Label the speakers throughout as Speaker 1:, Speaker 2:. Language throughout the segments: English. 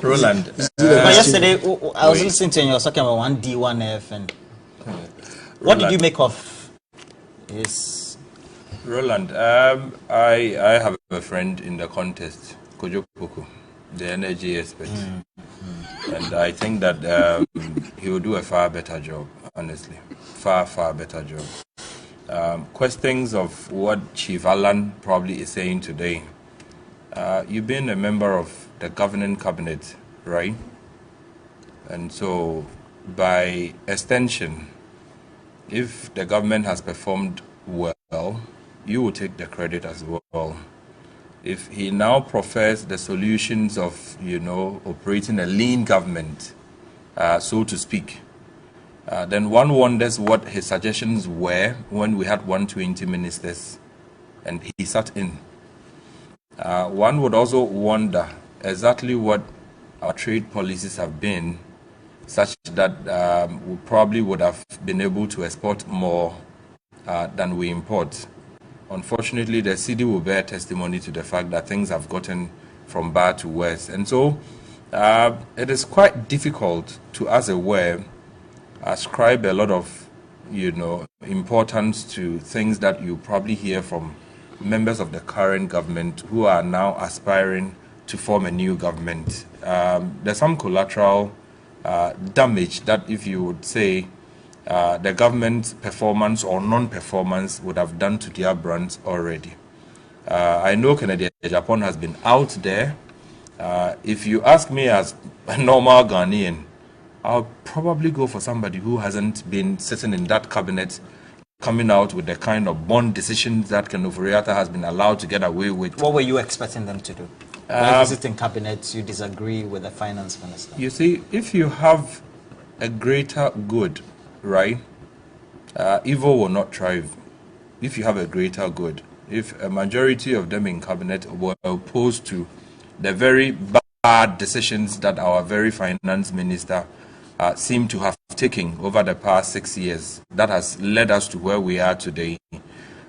Speaker 1: Roland.
Speaker 2: But yesterday, I was listening to you, you were talking about 1D, 1F, and what did you make of his...
Speaker 1: Roland, I have a friend in the contest, Kwadwo Poku, the energy expert. And I think that he will do a far better job, honestly. Far better job. Questions of what Chief Alan probably is saying today. You've been a member of the governing cabinet, right? And so, by extension, if the government has performed well, you will take the credit as well. If he now prefers the solutions of, operating a lean government, so to speak, then one wonders what his suggestions were when we had 120 ministers and he sat in. One would also wonder exactly what our trade policies have been, such that we probably would have been able to export more than we import. Unfortunately, the city will bear testimony to the fact that things have gotten from bad to worse. And so it is quite difficult to, as it were, ascribe a lot of, importance to things that you probably hear from members of the current government who are now aspiring to form a new government. There's some collateral damage that, if you would say, the government's performance or non-performance would have done to their brands already. I know Kennedy Japan has been out there. If you ask me as a normal Ghanaian, I'll probably go for somebody who hasn't been sitting in that cabinet, coming out with the kind of bond decisions that Ken Ofori-Atta has been allowed to get away with.
Speaker 2: What were you expecting them to do? By visiting cabinets, you disagree with the finance minister? You
Speaker 1: see, if you have a greater good, right, evil will not thrive. If you have a greater good, if a majority of them in cabinet were opposed to the very bad decisions that our very finance minister seemed to have taken over the past 6 years, that has led us to where we are today,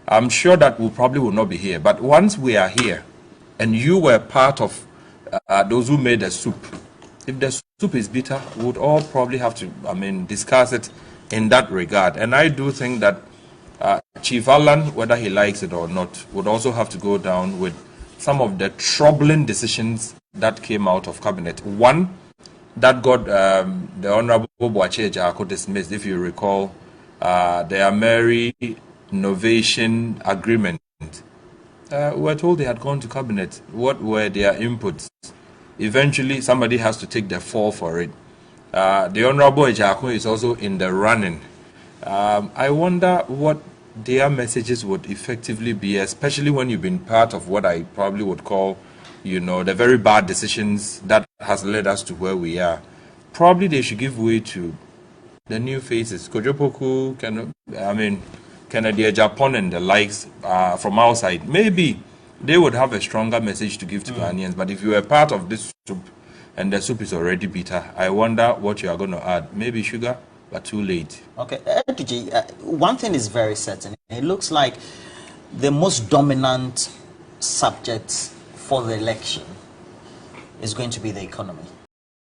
Speaker 1: I'm sure that we probably will not be here. But once we are here, and you were part of those who made the soup, if the soup is bitter, we would all probably have to, discuss it in that regard. And I do think that Chief Alan, whether he likes it or not, would also have to go down with some of the troubling decisions that came out of cabinet. One, that got the Honorable Boache Ejako dismissed, if you recall, the Ameri Innovation Agreement. We were told they had gone to cabinet. What were their inputs? Eventually, somebody has to take the fall for it. The Honorable Ejako is also in the running. I wonder what their messages would effectively be, especially when you've been part of what I probably would call, the very bad decisions that has led us to where we are. Probably they should give way to the new faces. Kwadwo Poku, Kennedy Japan and the likes from outside. Maybe they would have a stronger message to give to Ghanaians. But if you are part of this soup and the soup is already bitter, I wonder what you are going to add. Maybe sugar, but too late.
Speaker 2: Okay, one thing is very certain. It looks like the most dominant subject for the election is going to be the economy.